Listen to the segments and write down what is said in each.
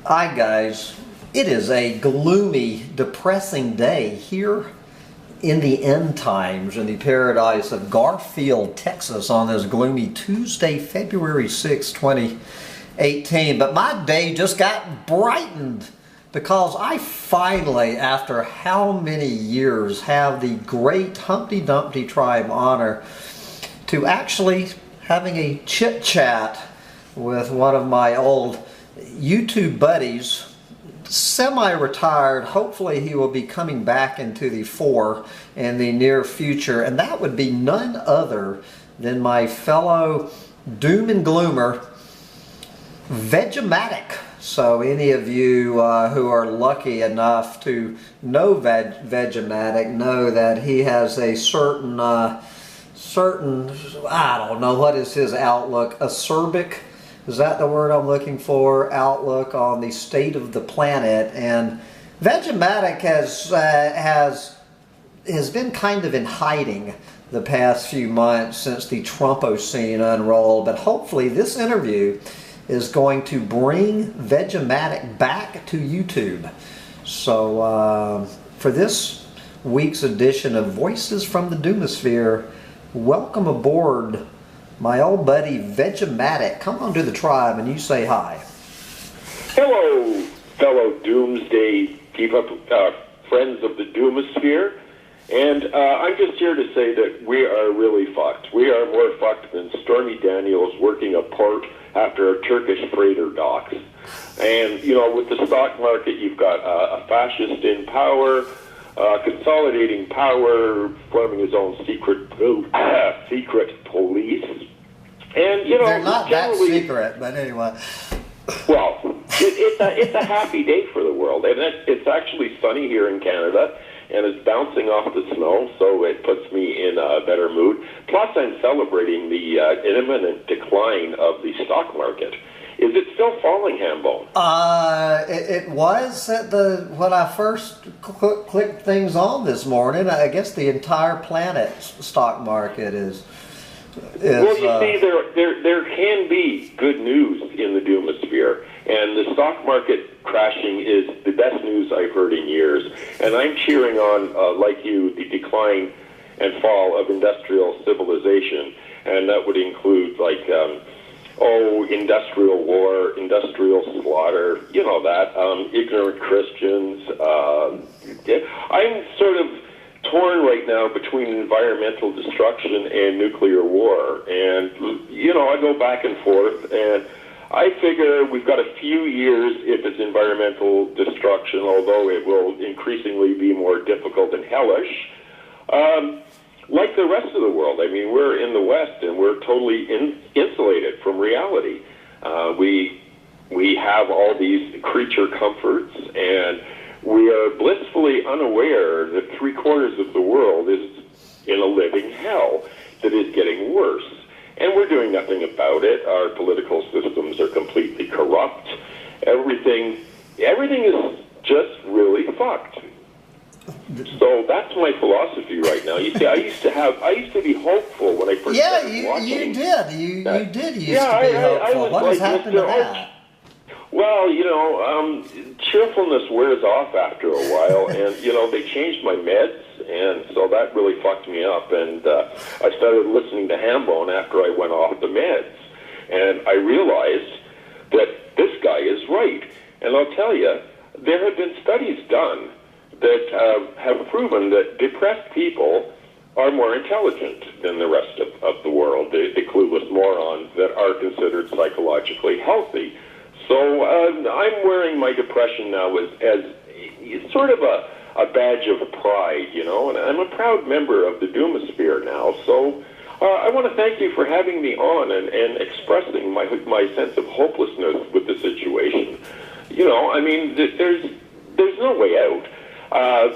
Hi guys, it is a gloomy, depressing day here in the end times in the paradise of Garfield, Texas on this gloomy Tuesday, February 6, 2018. But my day just got brightened because I finally, after how many years, have the great Humpty Dumpty tribe honor to actually having a chit chat with one of my old YouTube buddies, semi-retired. Hopefully he will be coming back into the fore in the near future, and that would be none other than my fellow doom and gloomer, Vegematic. So any of you who are lucky enough to know Vegematic know that he has a certain, I don't know, what is his outlook, acerbic, is that the word I'm looking for, outlook on the state of the planet. And Vegematic has been kind of in hiding the past few months since the Trumpocene unrolled, but hopefully this interview is going to bring Vegematic back to YouTube. So for this week's edition of Voices from the Doomosphere, welcome aboard my old buddy Vegematic. Come on to the tribe and you say hi. Hello, fellow Doomsday friends of the Doomosphere. And I'm just here to say that we are really fucked. We are more fucked than Stormy Daniels working a port after a Turkish freighter docks. And, you know, with the stock market, you've got a fascist in power, consolidating power, forming his own secret police. And, you know, they're not that secret, but anyway. Well, it's a happy day for the world. And it's actually sunny here in Canada, and it's bouncing off the snow, so it puts me in a better mood. Plus, I'm celebrating the imminent decline of the stock market. Is it still falling, Hambone? It was at when I first clicked things on this morning. I guess the entire planet's stock market is well, you see, there can be good news in the Doomosphere, and the stock market crashing is the best news I've heard in years. And I'm cheering on, like you, the decline and fall of industrial civilization, and that would include, like, industrial war, industrial slaughter, you know that, ignorant Christians. I'm sort of torn right now between environmental destruction and nuclear war. And, you know, I go back and forth, and I figure we've got a few years if it's environmental destruction, although it will increasingly be more difficult and hellish. Like the rest of the world, I mean, we're in the West, and we're totally insulated from reality. We have all these creature comforts, and we are blissfully unaware that 3/4 of the world is in a living hell that is getting worse. And we're doing nothing about it. Our political systems are completely corrupt. Everything is just really fucked. So that's my philosophy right now. You see, I used to be hopeful when I first started watching. You did used to be hopeful. What has happened to that? Well, you know, cheerfulness wears off after a while, and, you know, they changed my meds, and so that really fucked me up, and I started listening to Hambone after I went off the meds, and I realized that this guy is right. And I'll tell you, there have been studies done that have proven that depressed people are more intelligent than the rest of the world, the clueless morons that are considered psychologically healthy. So I'm wearing my depression now as sort of a badge of pride, you know, and I'm a proud member of the Doomosphere now. So I want to thank you for having me on and expressing my sense of hopelessness with the situation. You know, I mean, there's no way out.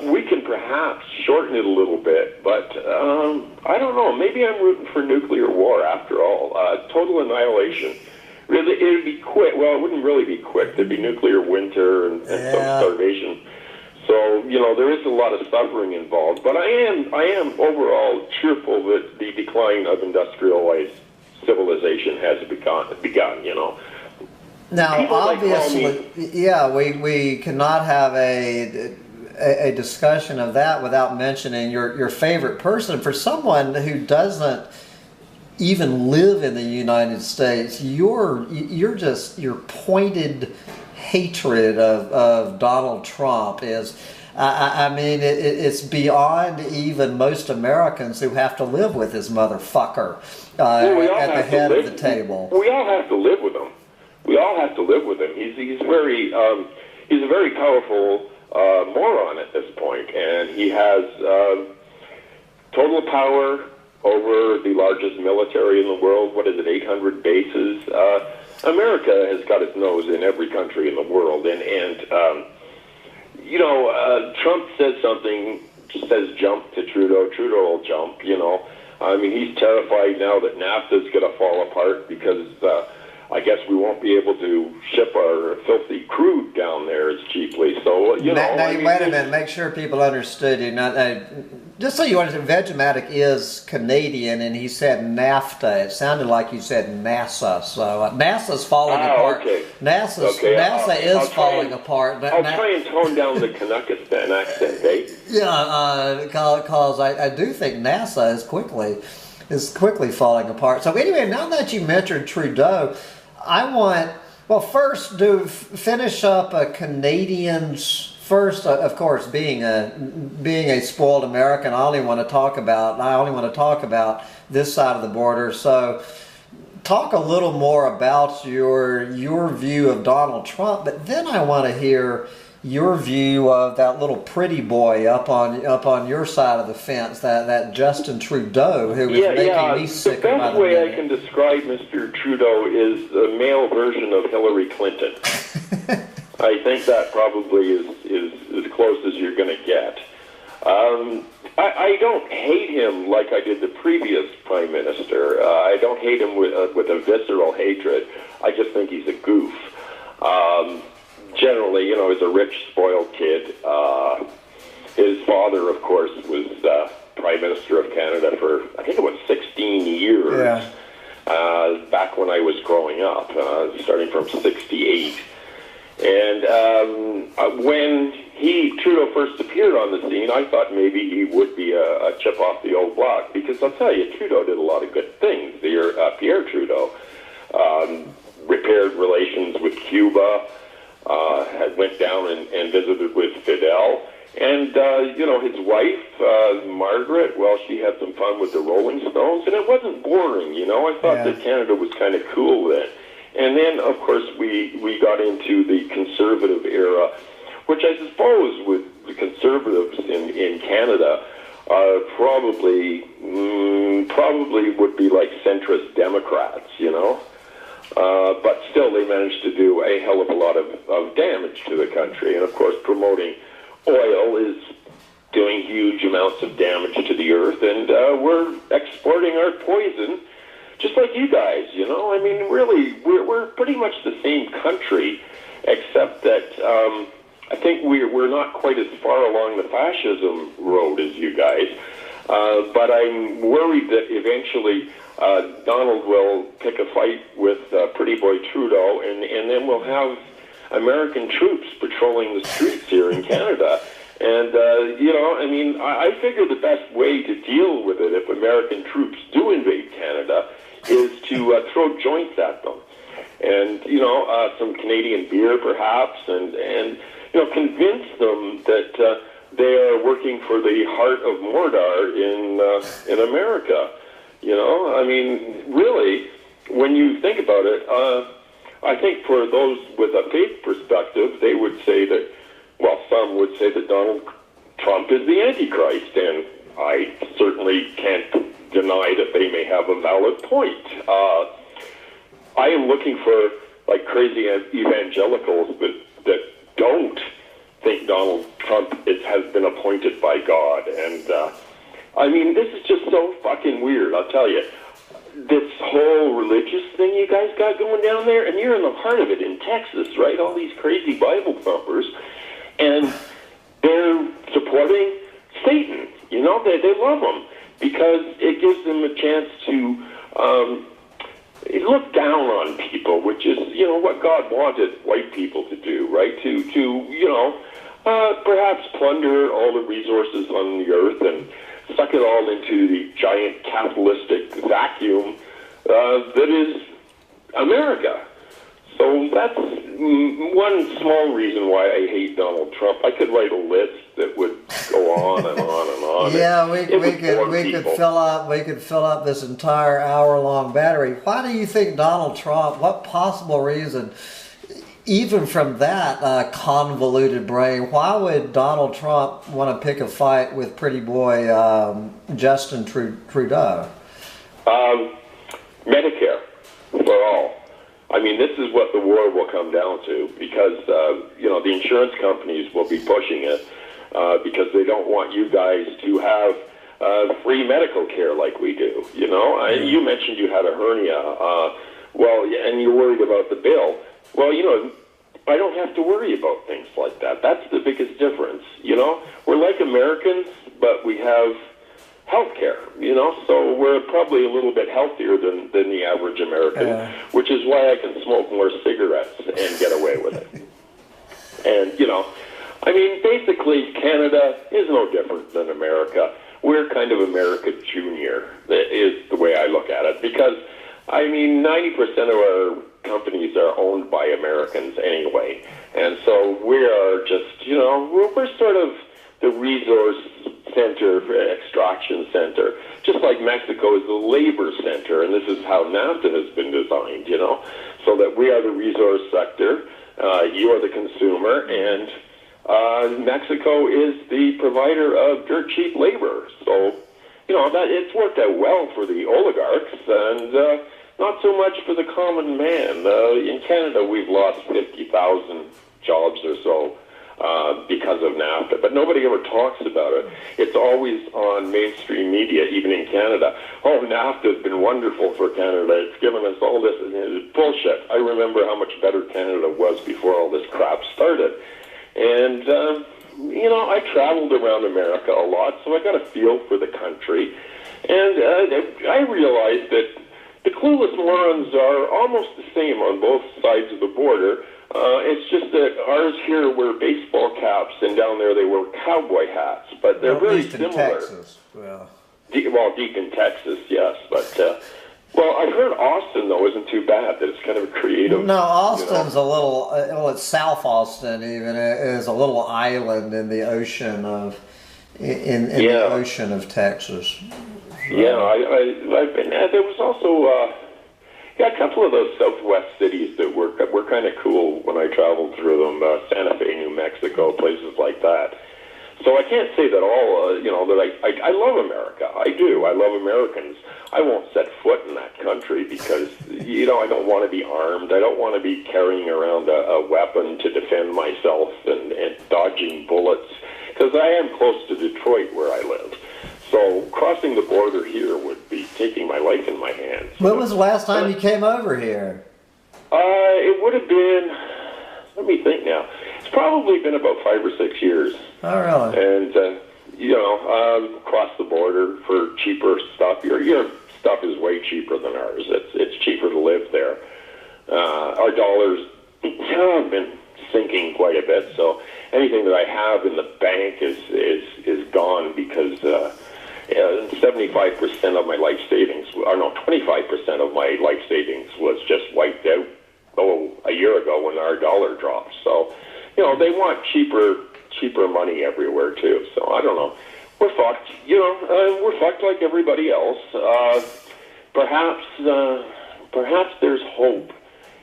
We can perhaps shorten it a little bit, but I don't know. Maybe I'm rooting for nuclear war after all. Total annihilation. Really, it would be quick. Well, it wouldn't really be quick. There'd be nuclear winter and some starvation. So, you know, there is a lot of suffering involved. But I am overall cheerful that the decline of industrialized civilization has begun, you know. Now, People like call obviously, yeah, we cannot have a discussion of that without mentioning your favorite person. For someone who doesn't even live in the United States, your pointed hatred of Donald Trump is, I mean, it's beyond even most Americans who have to live with this motherfucker at the head of the table. We all have to live with him. We all have to live with him. He's a very powerful moron at this point, and he has total power over the largest military in the world. What is it, 800 bases? America has got its nose in every country in the world, and you know, Trump says jump to Trudeau. Trudeau will jump, you know. I mean, he's terrified now that NAFTA's going to fall apart because I guess we won't be able to ship our filthy crude down there as cheaply. So, you know. Now, wait a minute. Make sure people understood you. Just so you understand, Vegematic is Canadian, and he said NAFTA. It sounded like you said NASA. So NASA's falling apart. Okay. NASA is falling apart. I'll try and tone down the Canuckistan accent, eh? Yeah, because I do think NASA is quickly falling apart. So anyway, now that you mentioned Trudeau, I want, well, first finish up a Canadian's. First, of course, being a spoiled American, I only want to talk about this side of the border. So, talk a little more about your view of Donald Trump, but then I want to hear your view of that little pretty boy up on your side of the fence, that Justin Trudeau, who is making me sick. The best way I can describe Mr. Trudeau is the male version of Hillary Clinton. I think that probably is as close as you're going to get. I don't hate him like I did the previous prime minister. I don't hate him with a visceral hatred. I just think he's a goof. Generally, you know, he's a rich, spoiled kid. His father, of course, was prime minister of Canada for, I think it was 16 years. Yeah. Back when I was growing up, starting from 68. And when Trudeau first appeared on the scene, I thought maybe he would be a chip off the old block, because I'll tell you, Trudeau did a lot of good things. Pierre Trudeau repaired relations with Cuba, went down and visited with Fidel, and you know, his wife Margaret, well, she had some fun with the Rolling Stones, and it wasn't boring. You know, I thought that Canada was kind of cool then. And then, of course, we got into the conservative era, which I suppose with the conservatives in Canada probably would be like centrist Democrats, you know. But still, they managed to do a hell of a lot of damage to the country. And, of course, promoting oil is doing huge amounts of damage to the earth. And we're exporting our poison, just like you guys, you know. I mean, really, we're pretty much the same country, except that I think we're not quite as far along the fascism road as you guys. But I'm worried that eventually Donald will pick a fight with pretty boy Trudeau, and then we'll have American troops patrolling the streets here in Canada. And, you know, I mean, I figure the best way to deal with it if American troops do invade Canada is to throw joints at them. And, you know, some Canadian beer perhaps, and you know, convince them that they are working for the heart of Mordor in America. You know, I mean, really, when you think about it, I think for those with a faith perspective, they would say that, well, some would say that Donald Trump is the Antichrist, and I certainly can't deny that they may have a valid point. I am looking for, like, crazy evangelicals that don't think Donald Trump has been appointed by God. And, I mean, this is just so fucking weird, I'll tell you. This whole religious thing you guys got going down there, and you're in the heart of it in Texas, right? All these crazy Bible thumpers, and they're supporting Satan. You know, they love him because it gives them a chance to look down on people, which is, what God wanted white people to do, right? Perhaps plunder all the resources on the earth and suck it all into the giant capitalistic vacuum that is America. So that's one small reason why I hate Donald Trump. I could write a list that would go on and on and on. Yeah, we could fill up this entire hour-long battery. Why do you think Donald Trump? What possible reason? Even from that convoluted brain, why would Donald Trump want to pick a fight with pretty boy Justin Trudeau? Medicare for all. I mean, this is what the war will come down to, because the insurance companies will be pushing it because they don't want you guys to have free medical care like we do. You mentioned you had a hernia, and you're worried about the bill. Well, I don't have to worry about things like that. That's the biggest difference. We're like Americans, but we have health care, so we're probably a little bit healthier than the average American, which is why I can smoke more cigarettes and get away with it. And, basically Canada is no different than America. We're kind of America Junior, is the way I look at it, because, 90% of our companies are owned by Americans anyway. And so we are just, we're sort of the resource center, extraction center, just like Mexico is the labor center, and this is how NAFTA has been designed, so that we are the resource sector, you are the consumer, and Mexico is the provider of dirt cheap labor. So, that it's worked out well for the oligarchs, and not so much for the common man. In Canada, we've lost 50,000 jobs or so because of NAFTA, but nobody ever talks about it. It's always on mainstream media, even in Canada. Oh, NAFTA has been wonderful for Canada. It's given us all this. It's bullshit. I remember how much better Canada was before all this crap started. And, I traveled around America a lot, so I got a feel for the country. And I realized that the clueless morons are almost the same on both sides of the border. It's just that ours here wear baseball caps, and down there they wear cowboy hats. But they're very similar. In Texas. Deep in Texas, yes. But I've heard Austin though isn't too bad. That it's kind of creative. No, Austin's a little. It's South Austin. Even it is a little island in the ocean of the ocean of Texas. Yeah, I've been. There was also. A couple of those Southwest cities that were kind of cool when I traveled through them, Santa Fe, New Mexico, places like that. So I can't say that all, that I love America. I do. I love Americans. I won't set foot in that country because, I don't want to be armed. I don't want to be carrying around a weapon to defend myself and dodging bullets, because I am close to Detroit where I live. So crossing the border here would be taking my life in my hands. When was the last time you came over here? It would have been, let me think now. It's probably been about 5 or 6 years. Oh, really? And, cross the border for cheaper stuff. Your stuff is way cheaper than ours. It's cheaper to live there. Our dollars have been sinking quite a bit, so anything that I have in the bank is gone because 75% of my life savings, 25% of my life savings was just wiped out a year ago when our dollar dropped. So, they want cheaper money everywhere too. So I don't know. We're fucked. We're fucked like everybody else. Perhaps there's hope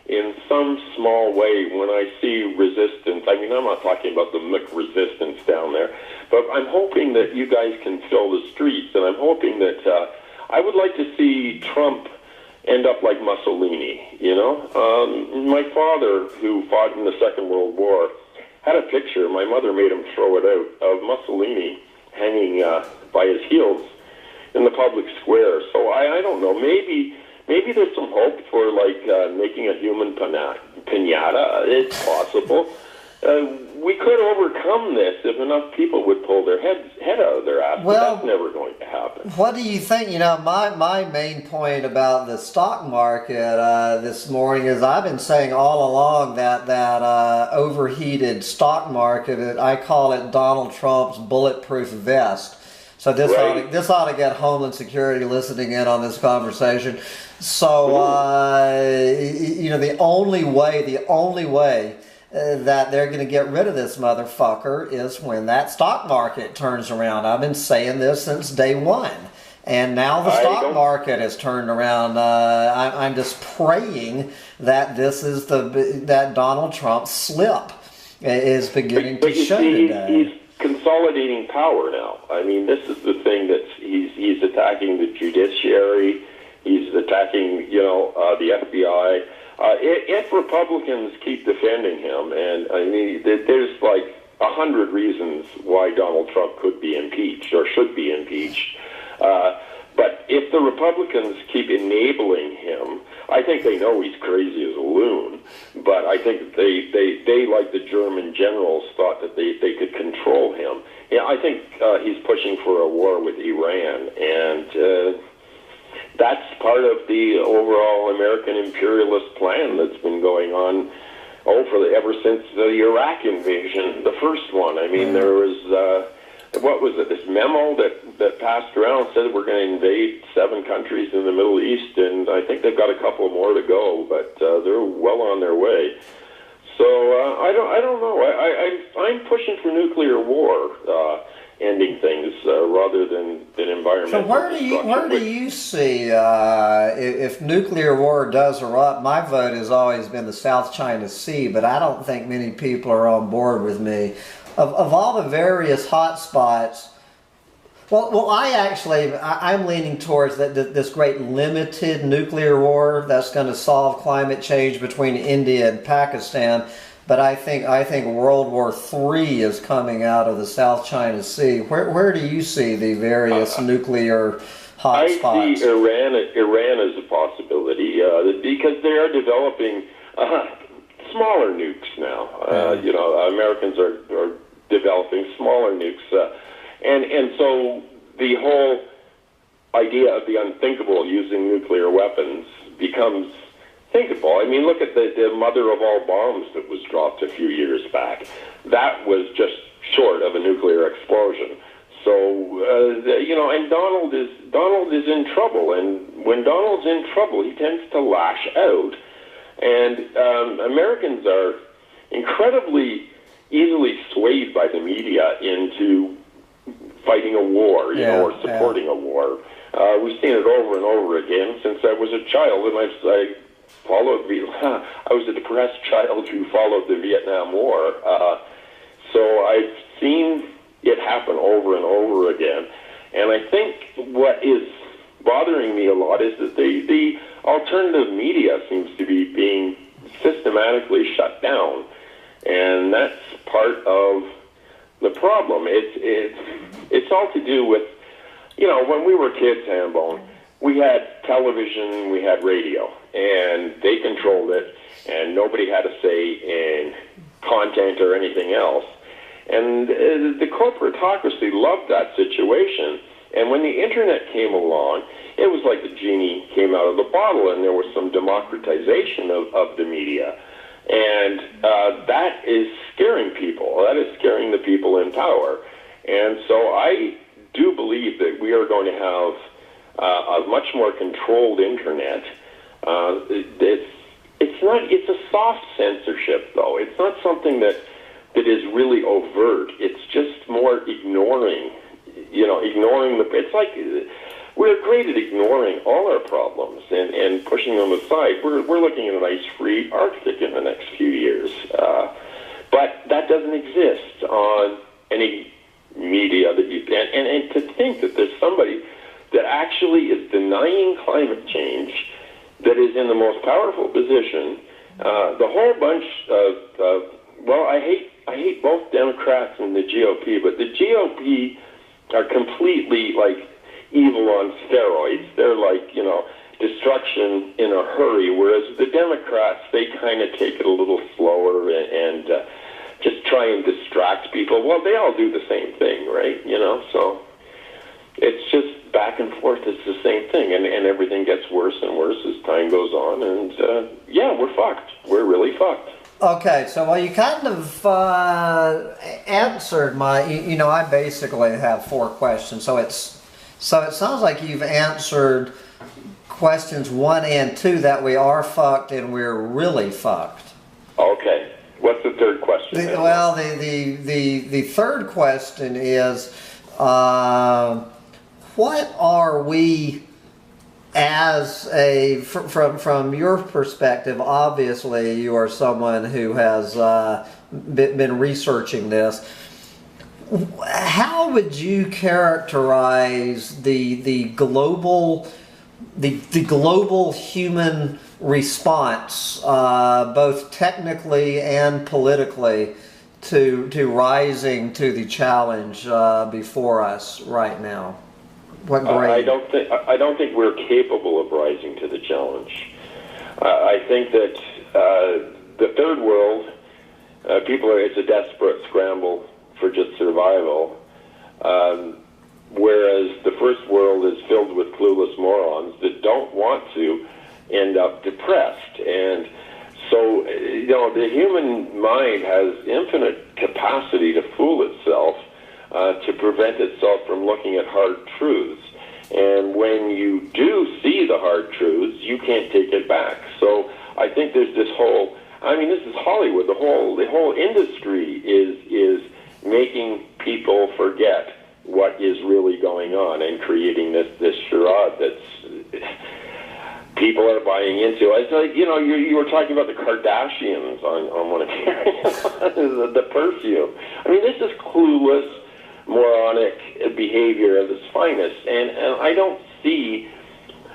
in some small way when I see resistance. I mean, I'm not talking about the Mick resistance down there, but I'm hoping that you guys can fill the streets, and I'm hoping that I would like to see Trump end up like Mussolini, My father, who fought in the Second World War, had a picture, my mother made him throw it out, of Mussolini hanging by his heels in the public square. So I don't know, maybe there's some hope for making a human pinata. It's possible. we could overcome this if enough people would pull their head out of their ass. Well, but that's never going to happen. What do you think? You know, my main point about the stock market this morning is I've been saying all along that overheated stock market, I call it Donald Trump's bulletproof vest. So this ought to get Homeland Security listening in on this conversation. So you know, the only way that they're going to get rid of this motherfucker is when that stock market turns around. I've been saying this since day one, and now the stock market has turned around. I'm just praying that this is that Donald Trump's slip is beginning to show today. He's consolidating power now. I mean, this is the thing that he's attacking the judiciary. He's attacking, the FBI. If Republicans keep defending him, and I mean, there's like 100 reasons why Donald Trump could be impeached or should be impeached. But if the Republicans keep enabling him, I think they know he's crazy as a loon. But I think they like the German generals, thought that they could control him. Yeah, I think he's pushing for a war with Iran, and that's part of the overall American imperialist plan that's been going on ever since the Iraq invasion, the first one. I mean, there was, what was it, this memo that passed around said we're going to invade 7 countries in the Middle East, and I think they've got a couple more to go, but they're well on their way. So I don't know. I'm pushing for nuclear war, ending things rather than environmental. So where do you see if nuclear war does erupt? My vote has always been the South China Sea, but I don't think many people are on board with me. Of all the various hot spots, well, I'm leaning towards this great limited nuclear war that's going to solve climate change between India and Pakistan. But I think World War III is coming out of the South China Sea. Where do you see the various nuclear hot spots? I see Iran as a possibility because they are developing smaller nukes now. Americans are developing smaller nukes, and so the whole idea of the unthinkable using nuclear weapons becomes thinkable. I mean, look at the mother of all bombs that was dropped a few years back. That was just short of a nuclear explosion. So, and Donald is in trouble, and when Donald's in trouble, he tends to lash out. And Americans are incredibly easily swayed by the media into fighting a war, or supporting a war. We've seen it over and over again since I was a child, and I was a depressed child who followed the Vietnam War. So I've seen it happen over and over again. And I think what is bothering me a lot is that the alternative media seems to be being systematically shut down. And that's part of the problem. It's all to do with, when we were kids, Hambone, we had television, we had radio, and they controlled it, and nobody had a say in content or anything else. And the corporatocracy loved that situation. And when the internet came along, it was like the genie came out of the bottle, and there was some democratization of the media. And that is scaring people. That is scaring the people in power. And so I do believe that we are going to have a much more controlled internet. It's a soft censorship, though. It's not something that is really overt. It's just more ignoring. It's like we're great at ignoring all our problems and pushing them aside. We're looking at an ice-free Arctic in the next few years, but that doesn't exist on any media that you and to think that there's somebody that actually is denying climate change that is in the most powerful position. The whole bunch of I hate both Democrats and the GOP, but the GOP are completely like evil on steroids. They're like, destruction in a hurry, whereas the Democrats, they kind of take it a little slower, and just try and distract people. Well, they all do the same thing, right? So it's just back and forth. It's the same thing, and everything gets worse and worse as time goes on. And yeah, we're fucked. We're really fucked. Okay, so you kind of answered my. I basically have 4 questions. So it sounds like you've answered questions 1 and 2, that we are fucked and we're really fucked. Okay. What's the third question? The third question is, what are we as from your perspective? Obviously, you are someone who has been researching this. How would you characterize the global human response, both technically and politically, to rising to the challenge before us right now? What grade? I don't think we're capable of rising to the challenge. I think that the third world, it's a desperate scramble for just survival, whereas the first world is filled with clueless morons that don't want to end up depressed. And so, the human mind has infinite capacity to fool itself, to prevent itself from looking at hard truths. And when you do see the hard truths, you can't take it back. So I think there's this whole, this is Hollywood. The whole industry is making people forget what is really going on and creating this charade that's people are buying into. It's like, you were talking about the Kardashians on one of your the perfume. This is clueless, moronic behavior at its finest, and I don't see.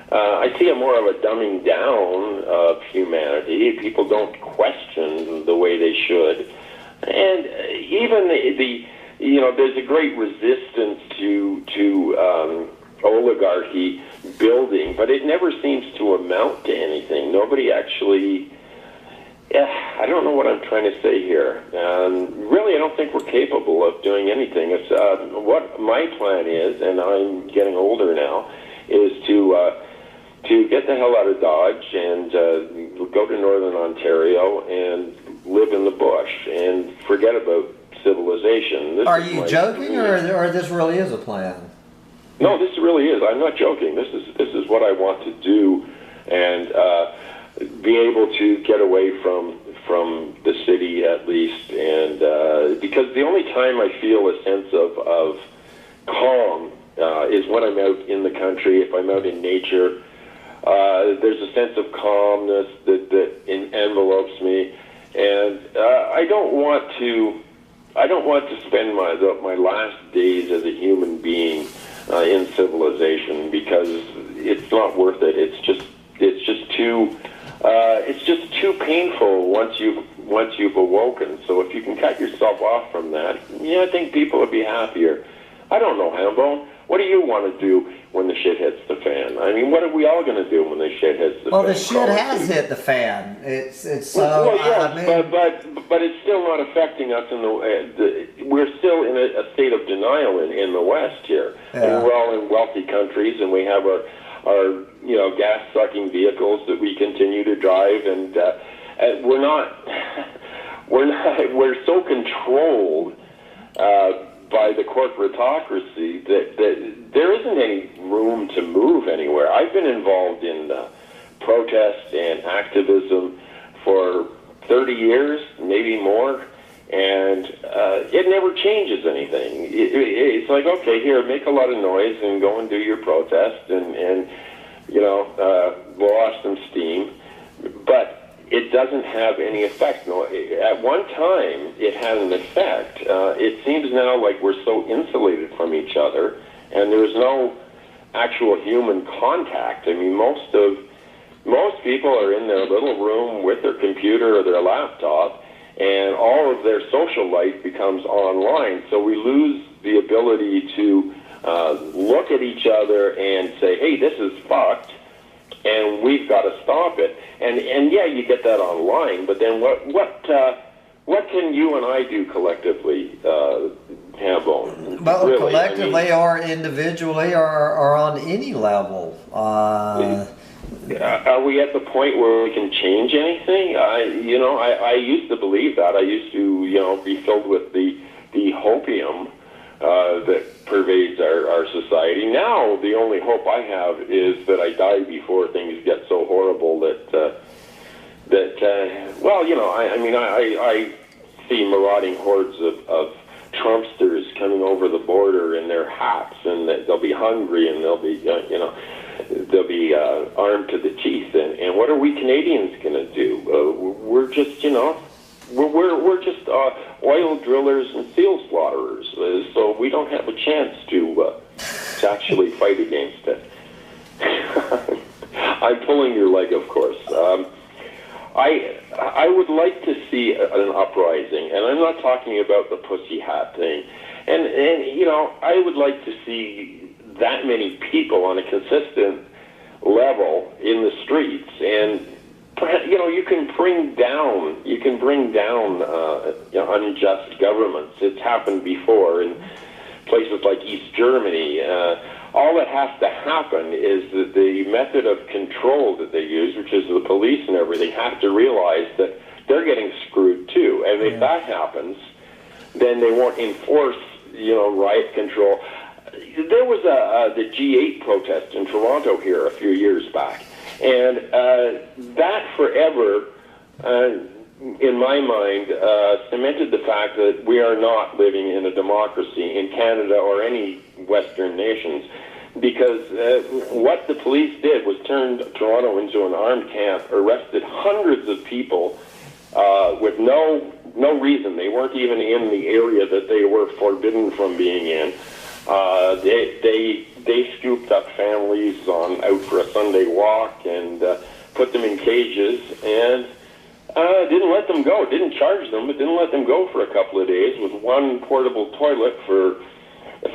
I see more of a dumbing down of humanity. People don't question the way they should, and even there's a great resistance to oligarchy building, but it never seems to amount to anything. Nobody actually. I don't know what I'm trying to say here. Really, I don't think we're capable of doing anything. It's what my plan is, and I'm getting older now, is to get the hell out of Dodge and go to Northern Ontario and live in the bush and forget about civilization. Are you joking, or this really is a plan? No, this really is. I'm not joking. This is what I want to do, and be able to get away from the city at least, and because the only time I feel a sense of calm is when I'm out in the country. If I'm out in nature, there's a sense of calmness that envelopes me, and I don't want to spend my last days as a human being in civilization, because it's not worth it. It's just too painful once you've awoken. So if you can cut yourself off from that, I think people would be happier. I don't know, Hambone. What do you want to do when the shit hits the fan? What are we all going to do when the shit hits the fan? Well, the shit has hit the fan. It's so. Well, yes, but it's still not affecting us we're still in a state of denial in the West here. Yeah. And we're all in wealthy countries, and we have our gas-sucking vehicles that we continue to drive, and we're so controlled by the corporatocracy that there isn't any room to move anywhere. I've been involved in protest and activism for 30 years, maybe more, and it never changes anything. It's like, okay, here, make a lot of noise and go and do your protest and blow off some steam, but it doesn't have any effect. No, at one time, it had an effect. It seems now like we're so insulated from each other, and there's no actual human contact. Most people are in their little room with their computer or their laptop, and all of their social life becomes online. So we lose the ability to look at each other and say, hey, this is fucked, and we've got to stop it. And yeah, you get that online, but then what what can you and I do collectively, Hambone? Well, really, collectively or individually or on any level. Are we at the point where we can change anything? I used to believe that. I used to, be filled with the hopium that pervades our society. Now, the only hope I have is that I die before things get so horrible I see marauding hordes of Trumpsters coming over the border in their hats, and that they'll be hungry and they'll be, they'll be armed to the teeth. And what are we Canadians going to do? We're just, we're just oil drillers and seal slaughterers, so we don't have a chance to actually fight against it. I'm pulling your leg, of course. I would like to see an uprising, and I'm not talking about the pussy hat thing. And I would like to see that many people on a consistent level in the streets, and you can bring down unjust governments. It's happened before in places like East Germany. All that has to happen is that the method of control that they use, which is the police and everything, have to realize that they're getting screwed too. And if that happens, then they won't enforce, riot control. There was the G8 protest in Toronto here a few years back, and that forever, in my mind, cemented the fact that we are not living in a democracy in Canada or any Western nations, because what the police did was turned Toronto into an armed camp, arrested hundreds of people with no reason. They weren't even in the area that they were forbidden from being in. They scooped up families out for a Sunday walk and put them in cages and didn't let them go. Didn't charge them, but didn't let them go for a couple of days with one portable toilet for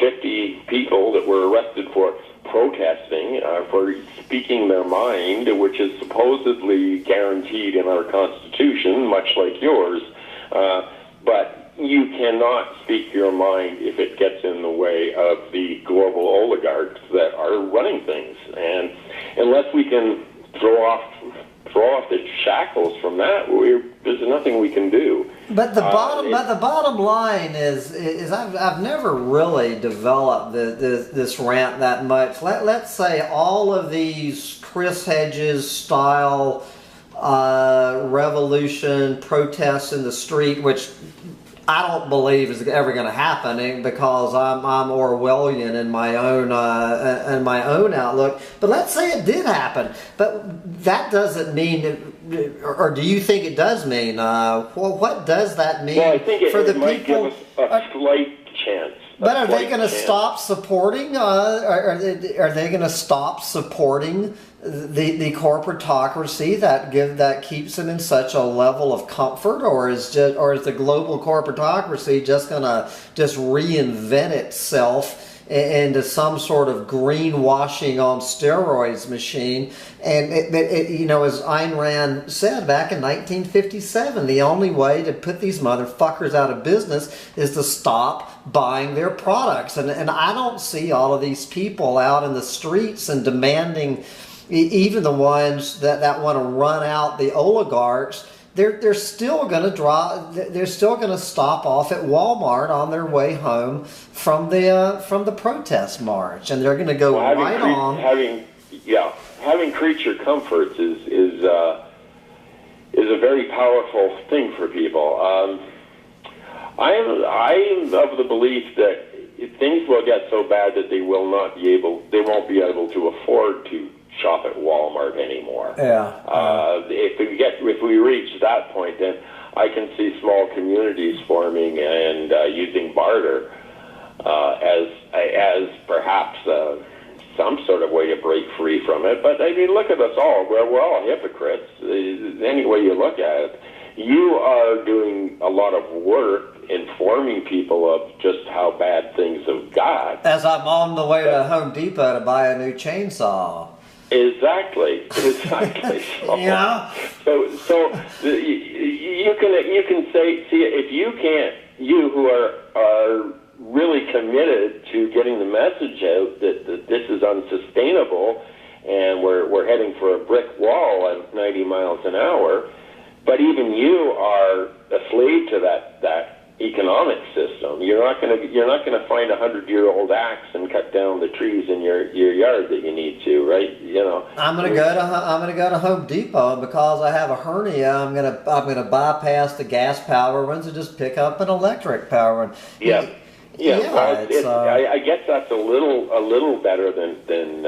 50 people that were arrested for protesting, for speaking their mind, which is supposedly guaranteed in our Constitution, much like yours. But you cannot speak your mind if it gets in the way of the global oligarchs that are running things. And unless we can throw off the shackles from that, there's nothing we can do. But the bottom line is I've never really developed this rant that much. Let's say all of these Chris Hedges style revolution protests in the street, which I don't believe is ever going to happen because I'm Orwellian in my own outlook. But let's say it did happen. But that doesn't mean, or do you think it does mean? What does that mean? Well, I think for the might people? Give us a slight chance. But are they going to stop supporting? Are they going to stop supporting the corporatocracy that keeps them in such a level of comfort, or is the global corporatocracy just going to reinvent itself into some sort of greenwashing on steroids machine? And as Ayn Rand said back in 1957, the only way to put these motherfuckers out of business is to stop buying their products. And I don't see all of these people out in the streets and demanding, even the ones that want to run out the oligarchs. They're still going to They're still going to stop off at Walmart on their way home from the protest march, and they're going to go having creature comforts is a very powerful thing for people. I am of the belief that things will get so bad that they won't be able to afford to shop at Walmart anymore. If we reach that point, then I can see small communities forming and using barter as perhaps some sort of way to break free from it. But I mean, look at us all. We're all hypocrites. Any way you look at it, you are doing a lot of work informing people of just how bad things have got. As I'm on the way to Home Depot to buy a new chainsaw. Exactly. So, Yeah. so you you can say, see, if you can't, you who are really committed to getting the message out that this is unsustainable and we're heading for a brick wall at 90 miles an hour, but even you are a slave to that economic system. You're not gonna find a 100-year-old axe and cut down the trees in your yard that you need to, right? You know. I'm gonna go to Home Depot, and because I have a hernia, I'm gonna bypass the gas power ones and just pick up an electric power one. Yeah. Yeah, well, I guess that's a little better than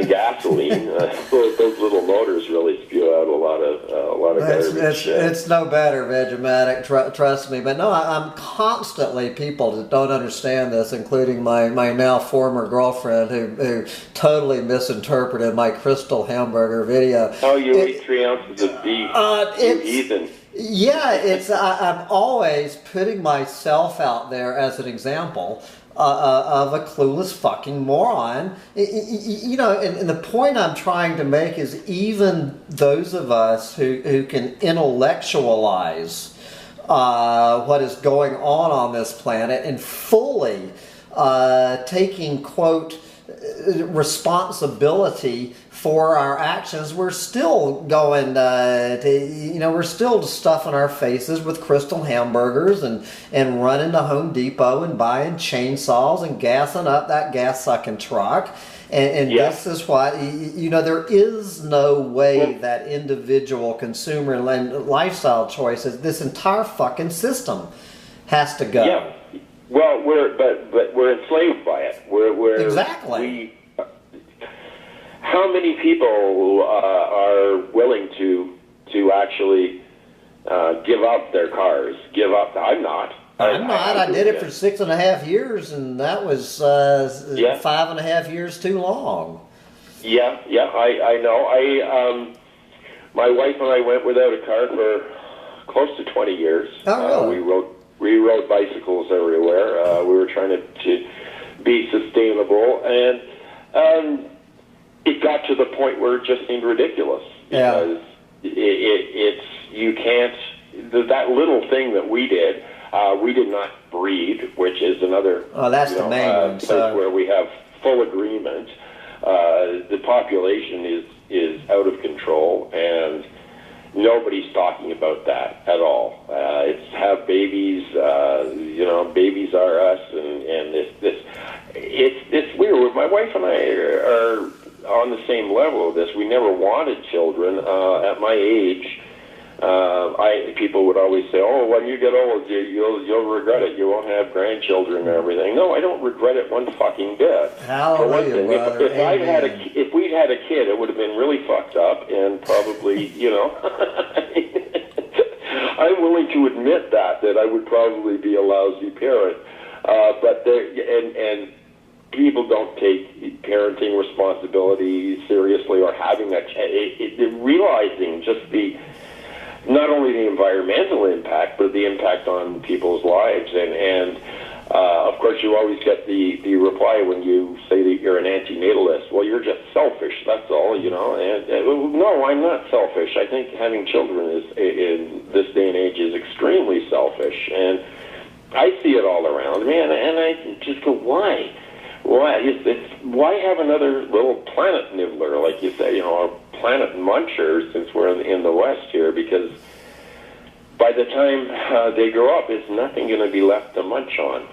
gasoline. Those little motors really spew out a lot of garbage. It's no better, Vegematic. Trust me. But no, I'm constantly people that don't understand this, including my now former girlfriend who totally misinterpreted my crystal hamburger video. Oh, you ate 3 ounces of beef. You heathen. Yeah, I'm always putting myself out there as an example of a clueless fucking moron. You know, and the point I'm trying to make is even those of us who can intellectualize what is going on this planet and fully taking, quote, responsibility for our actions, we're still going we're still stuffing our faces with crystal hamburgers and running to Home Depot and buying chainsaws and gassing up that gas-sucking truck. And this is why, there is no way that individual consumer and lifestyle choices, this entire fucking system has to go. Yeah. Well, we're enslaved by it. We're exactly. How many people are willing to actually give up their cars? Give up? I'm not. I did it for 6.5 years, and that was 5.5 years too long. Yeah, I know. My wife and I went without a car for close to 20 years. Oh, really? We rode bicycles everywhere. We were trying to be sustainable, and it got to the point where it just seemed ridiculous because it's you can't. That little thing that we did not breed, which is another that's the main one. Place where we have full agreement. The population is out of control, and nobody's talking about that at all. It's have babies, babies are us, and it's weird. My wife and I are on the same level of this. We never wanted children. At my age, people would always say, "Oh, when you get old, you'll regret it. You won't have grandchildren and everything." No, I don't regret it one fucking bit. Hallelujah, brother. If we'd had a kid, it would have been really fucked up, and probably, I'm willing to admit that I would probably be a lousy parent. But people don't take parenting responsibility seriously, or having realizing just not only the environmental impact, but the impact on people's lives. And of course, you always get the reply when you say that you're an antinatalist. Well, you're just selfish, that's all, And no, I'm not selfish. I think having children in this day and age is extremely selfish. And I see it all around, man, and I just go, why? Why have another little planet nibbler, like you say, a planet muncher, since we're in the West here? Because by the time they grow up, there's nothing going to be left to munch on,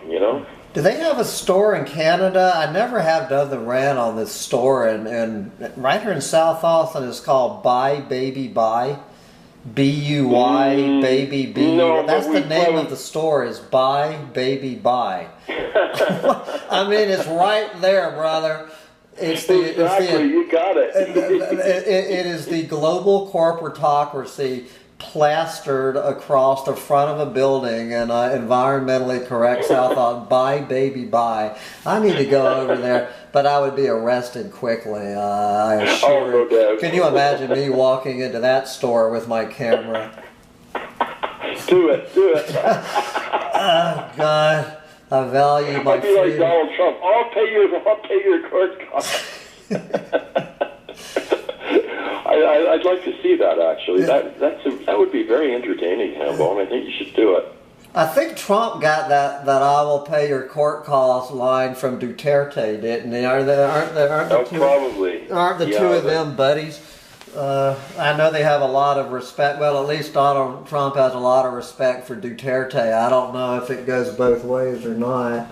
Do they have a store in Canada? I never have done the rant on this store, and right here in South Austin, it's called Buy Baby Buy. B-U-Y, baby, B. No, that's the name of the store, is Buy Baby Buy. I mean, it's right there, brother. You got it. It is the global corporatocracy plastered across the front of a building in environmentally correct South. Buy Baby Buy. I need to go over there, but I would be arrested quickly. I assure you. No doubt. Can you imagine me walking into that store with my camera? Do it. Oh God. I value my I'd be freedom. like Donald Trump. I'll pay your court costs. I I'd like to see that, actually. That would be very entertaining, Hambone. I think you should do it. I think Trump got that "I will pay your court costs" line from Duterte, didn't he? Aren't the two, probably. Aren't the two of them buddies? I know they have a lot of respect. Well, at least Donald Trump has a lot of respect for Duterte. I don't know if it goes both ways or not.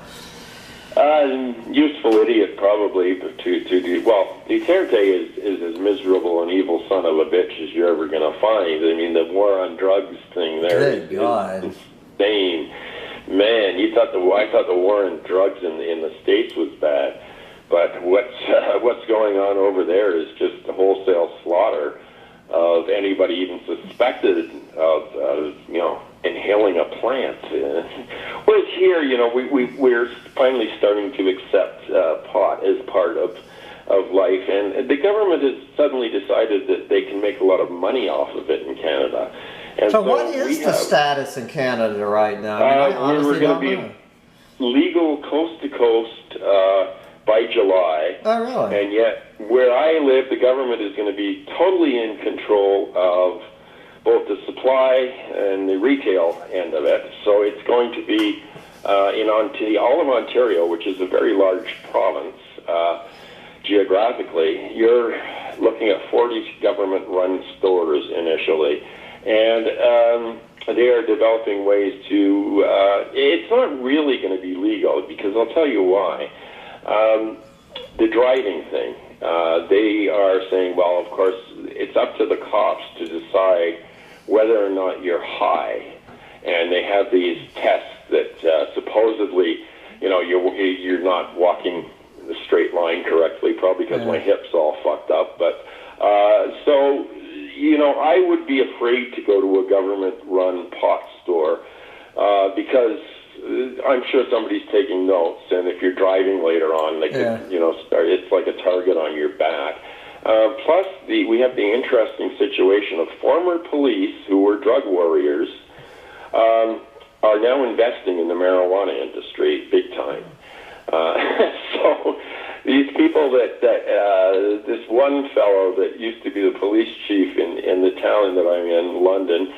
Useful idiot, probably, but well, Duterte is as miserable an evil son of a bitch as you're ever going to find. I mean, the war on drugs thing there Good God. is insane. Man, I thought the war on drugs in the States was bad, but what's going on over there is just a wholesale slaughter of anybody even suspected of inhaling a plant. Whereas here, we're finally starting to accept pot as part of life, and the government has suddenly decided that they can make a lot of money off of it in Canada. And so what is the status in Canada right now? I mean, we're going to be legal coast to coast by July. Oh, really? And yet, where I live, the government is going to be totally in control of both the supply and the retail end of it. So it's going to be in all of Ontario, which is a very large province geographically. You're looking at 40 government-run stores initially, and they are developing ways to. It's not really going to be legal, because I'll tell you why. The driving thing. They are saying, well, of course, it's up to the cops to decide whether or not you're high, and they have these tests that supposedly, you're not walking the straight line correctly, probably because my hip's all fucked up. But so, I would be afraid to go to a government-run pot store because I'm sure somebody's taking notes, and if you're driving later on, they could, start. It's like a target on your back. Plus, we have the interesting situation of former police who were drug warriors are now investing in the marijuana industry big time. So these people this one fellow that used to be the police chief in the town that I'm in, London,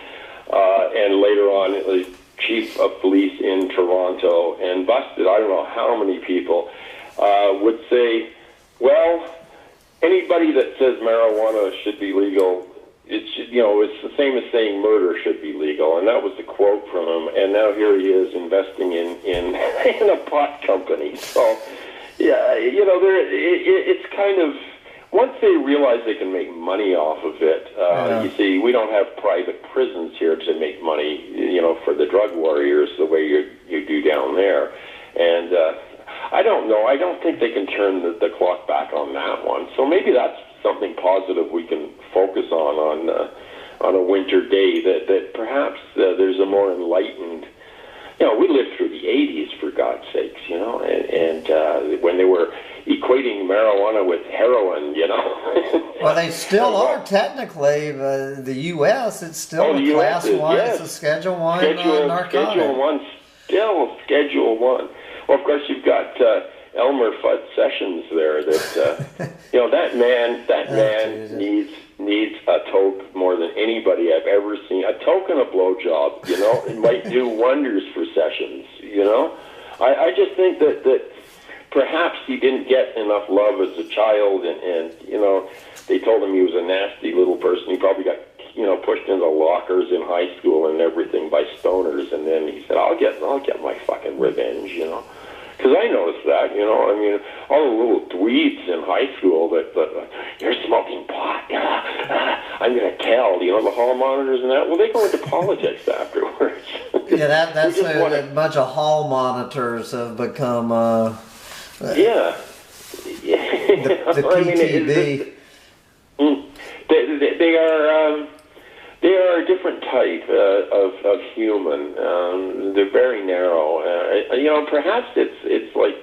and later on the chief of police in Toronto, and busted I don't know how many people, would say, well, anybody that says marijuana should be legal, it's the same as saying murder should be legal, and that was the quote from him. And now here he is investing in in a pot company. So, yeah, it's kind of, once they realize they can make money off of it. You see, we don't have private prisons here to make money, for the drug warriors the way you do down there, and. I don't know. I don't think they can turn the clock back on that one. So maybe that's something positive we can focus on a winter day. That perhaps there's a more enlightened. We lived through the '80s, for God's sakes, and when they were equating marijuana with heroin, Well, they still are technically the U.S. It's still a Class 1. It's a Schedule 1 narcotic. Schedule 1, still Schedule 1. Well, of course, you've got Elmer Fudd Sessions there. That man needs a toke more than anybody I've ever seen. A toke and a blowjob, it might do wonders for Sessions. I just think that perhaps he didn't get enough love as a child, and they told him he was a nasty little person. He probably got pushed into lockers in high school and everything by stoners, and then he said, "I'll get my fucking revenge," Because I noticed that, all the little dweebs in high school that you're smoking pot. I'm going to tell, the hall monitors and that. Well, they go into politics afterwards. Yeah, that's a bunch of hall monitors have become. The PTB. They are a different type of human. They're very narrow. Perhaps it's like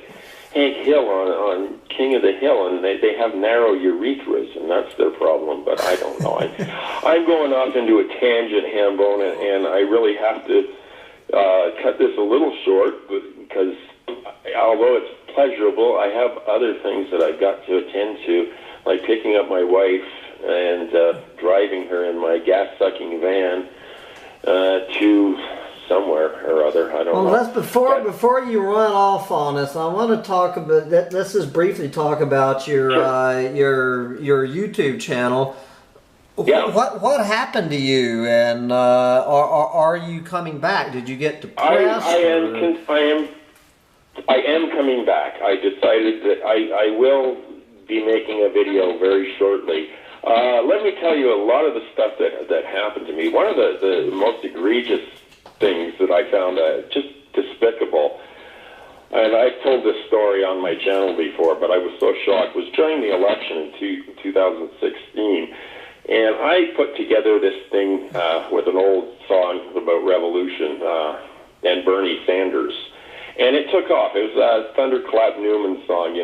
Hank Hill on King of the Hill, and they have narrow urethras, and that's their problem. But I don't know. I'm going off into a tangent, Hambone, and I really have to cut this a little short because although it's pleasurable, I have other things that I've got to attend to, like picking up my wife and driving her in my gas-sucking van to somewhere or other. I don't know. Well, let's before you run off on us, I want to talk about. Let's just briefly talk about your your YouTube channel. Yeah. What happened to you, and are you coming back? Did you get depressed? I am coming back. I decided that I will be making a video very shortly. Let me tell you a lot of the stuff that happened to me. One of the most egregious things that I found just despicable, and I've told this story on my channel before, but I was so shocked, was during the election in 2016, and I put together this thing with an old song about revolution and Bernie Sanders. And it took off. It was a Thunderclap Newman song,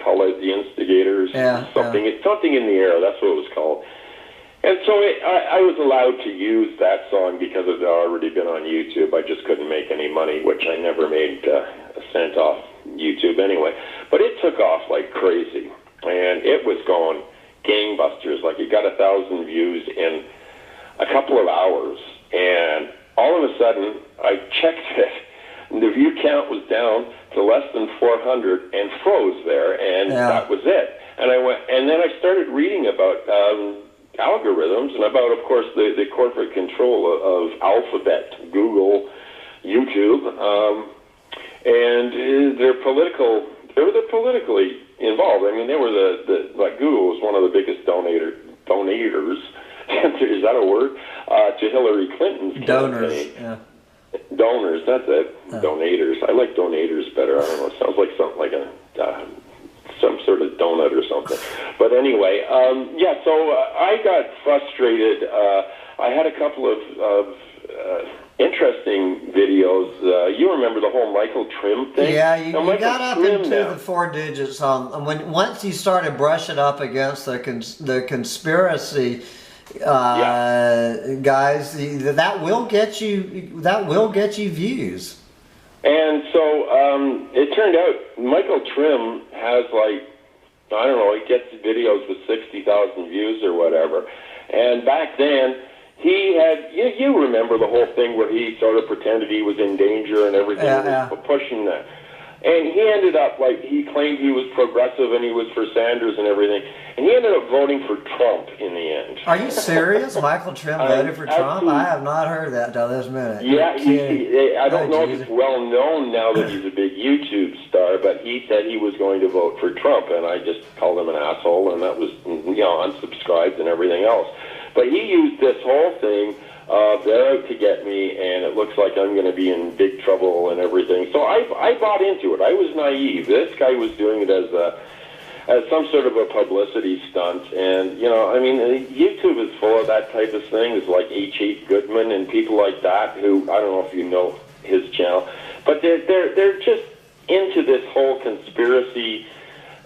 call it The Instigators, something in the air, that's what it was called. And so I was allowed to use that song because it had already been on YouTube. I just couldn't make any money, which I never made a cent off YouTube anyway. But it took off like crazy, and it was going gangbusters. Like, it got 1,000 views in a couple of hours, and all of a sudden, I checked it, and the view count was down to less than 400 and froze there, and that was it. And then I started reading about algorithms and about, of course, the corporate control of Alphabet, Google, YouTube, and they're politically involved. I mean, they were like Google was one of the biggest donors. Is that a word? To Hillary Clinton's donors. campaign. Yeah. Donors, that's it. Donators. I like donators better. I don't know. It sounds like something like some sort of donut or something. But anyway, so I got frustrated. I had a couple of interesting videos. You remember the whole Michael Trim thing? Yeah, you got up into the 4 digits once you started brushing up against the conspiracy guys. That will get you views. And so it turned out Michael Trim has, like, I don't know, he gets videos with 60,000 views or whatever. And back then, he had, you remember the whole thing where he sort of pretended he was in danger and everything, pushing that. And he ended up, like, he claimed he was progressive and he was for Sanders and everything. And he ended up voting for Trump in the end. Are you serious? Michael Trim voted for Trump? I have not heard that till this minute. Yeah, I don't know if it's well known now that he's a big YouTube star, but he said he was going to vote for Trump, and I just called him an asshole, and that was, unsubscribed and everything else. But he used this whole thing of they're out to get me, and it looks like I'm going to be in big trouble and everything. So I bought into it. I was naive. This guy was doing it as some sort of a publicity stunt. And, YouTube is full of that type of thing. It's like H.H. Goodman and people like that who, I don't know if you know his channel, but they're just into this whole conspiracy,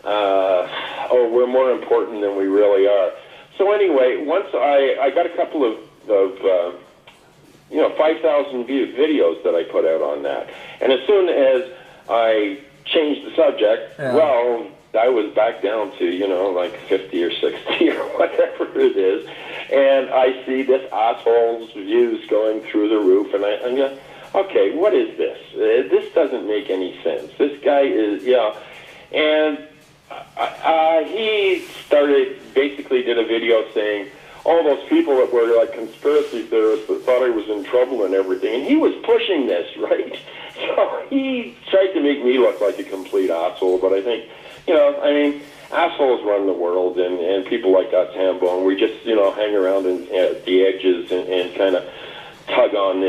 we're more important than we really are. So anyway, once I got a couple of 5,000 viewed videos that I put out on that. And as soon as I changed the subject, well, I was back down to, like 50 or 60 or whatever it is. And I see this asshole's views going through the roof. And I'm going, okay, what is this? This doesn't make any sense. This guy is, And he basically did a video saying, all those people that were like conspiracy theorists that thought I was in trouble and everything. And he was pushing this, right? So he tried to make me look like a complete asshole. But I think, assholes run the world, and people like us, Hambone, we just, hang around at the edges and kind of tug on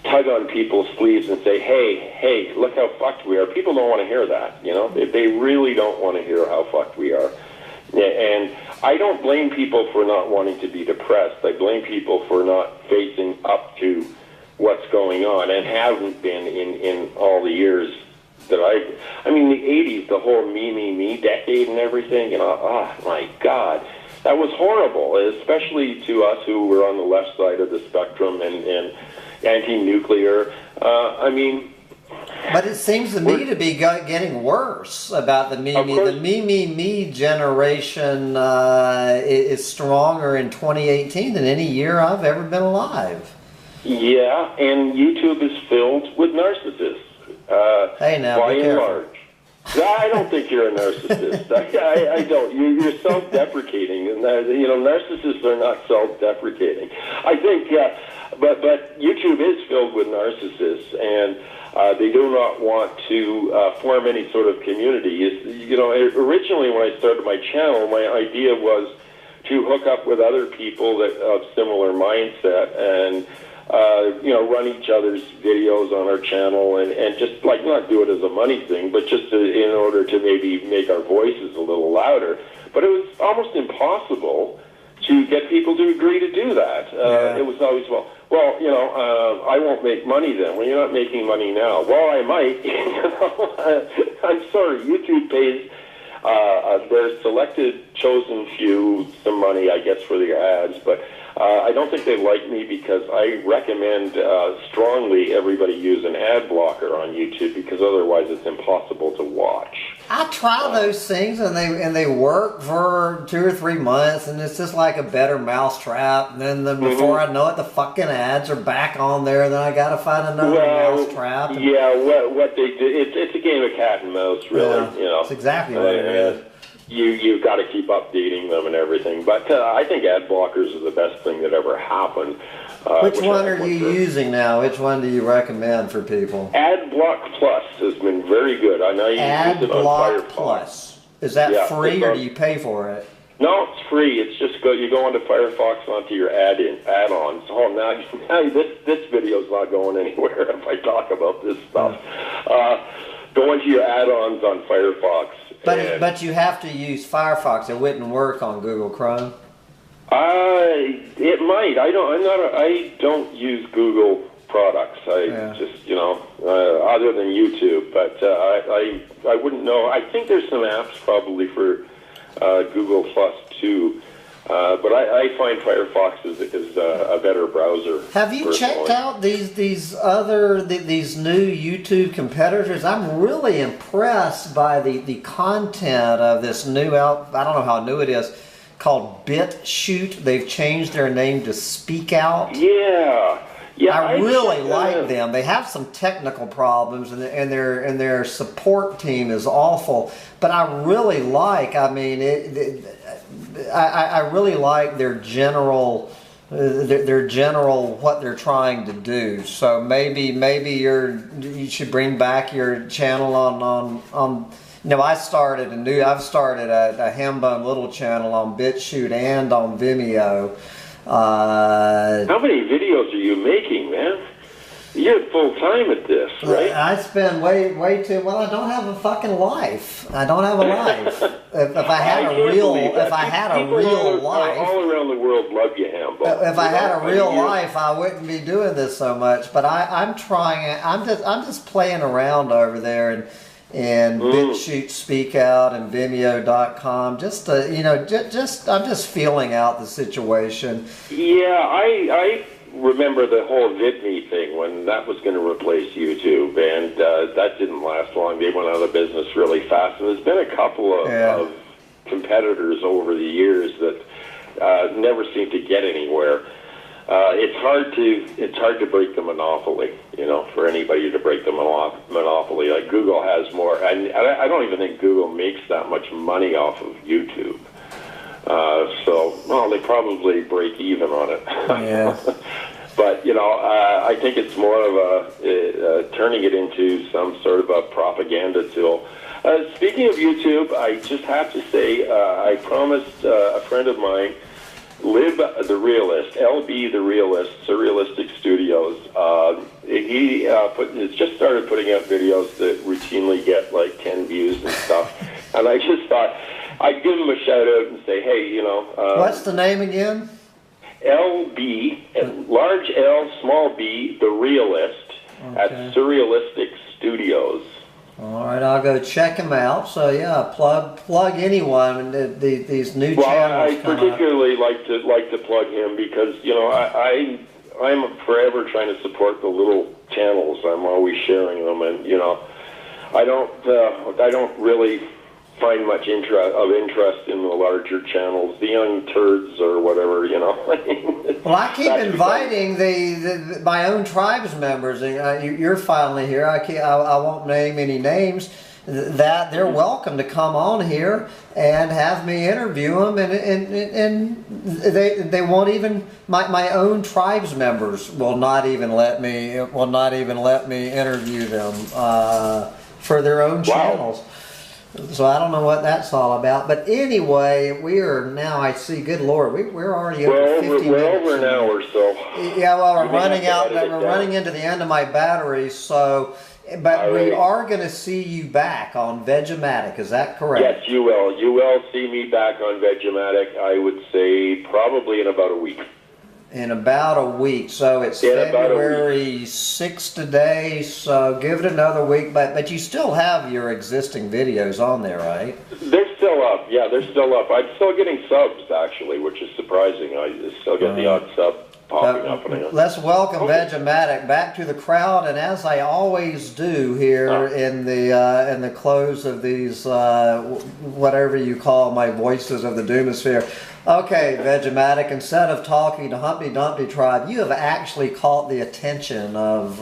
tug on people's sleeves and say, hey, look how fucked we are. People don't want to hear that, They really don't want to hear how fucked we are. And I don't blame people for not wanting to be depressed. I blame people for not facing up to what's going on and haven't been in all the years that the 80s, the whole me decade and everything, oh my God, that was horrible, especially to us who were on the left side of the spectrum and anti-nuclear. But it seems to me to be getting worse about the me, me generation is stronger in 2018 than any year I've ever been alive. Yeah, and YouTube is filled with narcissists. Hey, now, by be and careful. large. I don't think you're a narcissist. I don't. You're self-deprecating, and narcissists are not self-deprecating. I think, but YouTube is filled with narcissists, and they do not want to form any sort of community. Originally when I started my channel, my idea was to hook up with other people that of similar mindset and run each other's videos on our channel and just like not do it as a money thing, but just in order to maybe make our voices a little louder. But it was almost impossible to get people to agree to do that. It was always, I won't make money then. Well, you're not making money now. Well, I might. I'm sorry. YouTube pays their selected, chosen few some money, I guess, for the ads, but I don't think they like me because I recommend strongly everybody use an ad blocker on YouTube because otherwise it's impossible to watch. I try those things and they work for 2 or 3 months, and it's just like a better mousetrap. And then before I know it, the fucking ads are back on there. Then I got to find another mousetrap. Yeah, what they do, it's a game of cat and mouse, really. Yeah, that's exactly what it is. You've got to keep updating them and everything. But I think ad blockers is the best thing that ever happened. Which one are you using now? Which one do you recommend for people? AdBlock Plus has been very good. I know you use it on Firefox. AdBlock Plus. Is that free or do you pay for it? No, it's free. It's just you go onto Firefox onto your add-ons. Oh, now this video's not going anywhere if I talk about this stuff. Go into your add-ons on Firefox. But you have to use Firefox. It wouldn't work on Google Chrome. It might. I don't use Google products. Just other than YouTube. But I wouldn't know. I think there's some apps probably for Google Plus too. But I find Firefox is a better browser. Have you checked out these new YouTube competitors? I'm really impressed by the content of this new I don't know how new it is, called BitChute. They've changed their name to Speak Out. Yeah. I really like them. They have some technical problems, and their support team is awful. But I really like. I mean, I really like their general what they're trying to do. So maybe you should bring back your channel on. I've started a Hambone Little channel on BitChute and on Vimeo. How many videos are you making, man? You're full time at this, right? I spend way too. Well, I don't have a fucking life. I don't have a life. If I had a real life, all around the world love you, Hambone. If I had a real life, I wouldn't be doing this so much. But I'm trying. I'm just playing around over there and BitChute, Speak Out, and Vimeo.com. Just I'm just feeling out the situation. Yeah, I remember the whole VidMe thing when that was going to replace YouTube, and that didn't last long. They went out of business really fast, and there's been a couple of competitors over the years that never seem to get anywhere. It's hard to break the monopoly, for anybody to break the monopoly. Like Google has more, and I don't even think Google makes that much money off of YouTube. They probably break even on it. Yeah. But, I think it's more of a turning it into some sort of a propaganda tool. Speaking of YouTube, I just have to say, I promised a friend of mine, Lib the Realist, LB the Realist, Surrealistic Studios. He has just started putting out videos that routinely get like 10 views and stuff. And I just thought I'd give him a shout out and say, hey, what's the name again? LB, large L, small b, the Realist at Surrealistic Studios. All right, I'll go check him out. So yeah, plug anyone. These new channels. Well, I particularly like to plug him because I'm forever trying to support the little channels. I'm always sharing them, and I don't really find much interest in the larger channels, the young turds or whatever, Well, I keep inviting my own tribes members. You're finally here. I won't name any names. That they're welcome to come on here and have me interview them, and they won't even my own tribes members will not even let me interview them for their own channels. So I don't know what that's all about. But anyway, we are now, I see, good Lord, we're already over 50 minutes. We're over an hour or so. Yeah, well, we're running into the end of my battery, so, but we are going to see you back on Vegematic, is that correct? Yes, you will. You will see me back on Vegematic, I would say, probably in about a week. In about a week, so it's February 6th today, so give it another week, but you still have your existing videos on there, right? They're still up, yeah, they're still up. I'm still getting subs, actually, which is surprising. I still get the odd sub popping up. Let's welcome Vegematic back to the crowd, and as I always do here in the close of these, whatever you call my voices of the Doomosphere. Okay, Vegematic, instead of talking to Humpty Dumpty Tribe, you have actually caught the attention of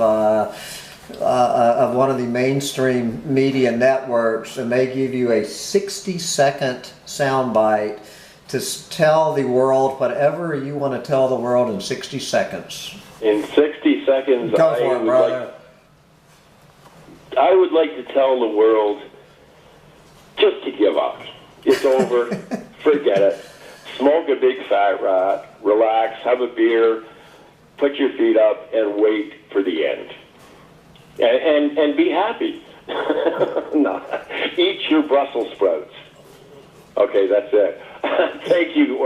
one of the mainstream media networks, and they give you a 60-second soundbite to tell the world whatever you want to tell the world in 60 seconds. In 60 seconds, go for it, brother. I would like to tell the world just to give up. It's over. Forget it. Smoke a big fat rat, relax, have a beer, put your feet up, and wait for the end. And be happy. No. Eat your Brussels sprouts. Okay, that's it. Thank you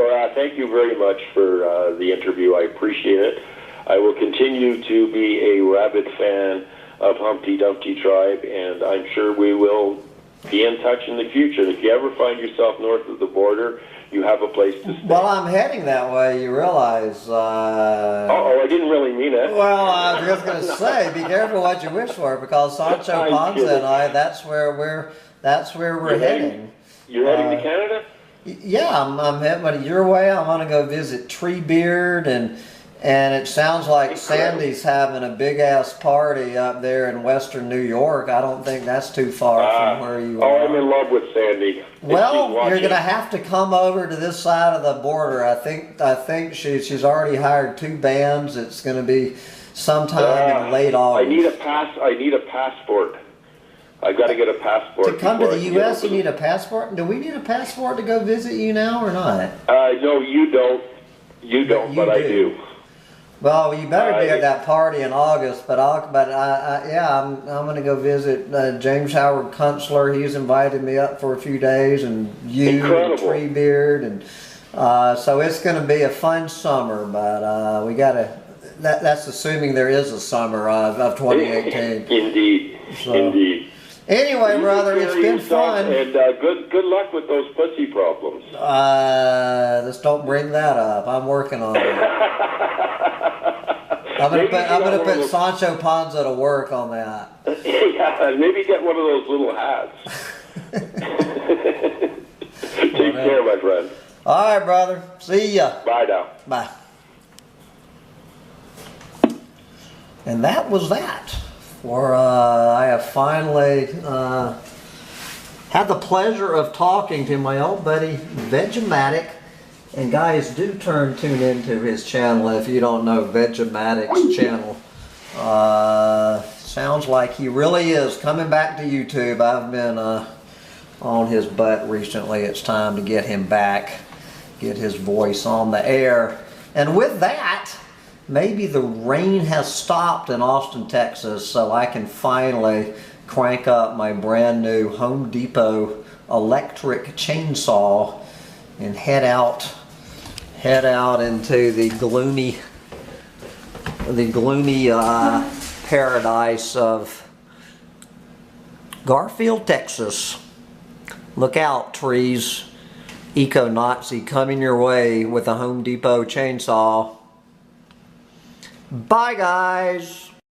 very much for the interview. I appreciate it. I will continue to be a rabid fan of Humpty Dumpty Tribe, and I'm sure we will be in touch in the future. If you ever find yourself north of the border, you have a place to stay. Well, I'm heading that way, you realize. I didn't really mean it. Well, I was just going to say, be careful what you wish for, because Sancho Panza and I, that's where we're heading. You're heading to Canada? Yeah, I'm heading your way. I'm going to go visit Treebeard, and it sounds like Sandy's having a big-ass party up there in western New York. I don't think that's too far from where you are. Oh, I'm in love with Sandy. Well, you're going to have to come over to this side of the border. I think she's already hired 2 bands. It's going to be sometime in late August. I need a passport. I've got to get a passport. To come to the U.S., you need a passport? Do we need a passport to go visit you now or not? No, you don't. You don't, but I do. Well, you better be at that party in August, but I'm going to go visit James Howard Kunstler. He's invited me up for a few days, and you and Treebeard, and so it's going to be a fun summer. But we got to. That's assuming there is a summer of 2018. Indeed, indeed. Anyway, brother, it's been fun. And good luck with those pussy problems. Just don't bring that up. I'm working on it. I'm gonna put Sancho Panza to work on that. Yeah, maybe get one of those little hats. Take care, my friend. All right, brother. See ya. Bye now. Bye. And that was that. I have finally had the pleasure of talking to my old buddy Vegematic. And guys, do tune into his channel if you don't know Vegematic's channel. Sounds like he really is coming back to YouTube. I've been on his butt recently. It's time to get him back, get his voice on the air. And with that, maybe the rain has stopped in Austin, Texas, so I can finally crank up my brand new Home Depot electric chainsaw and head out into the gloomy paradise of Garfield, Texas. Look out, trees. Eco-Nazi coming your way with a Home Depot chainsaw. Bye, guys.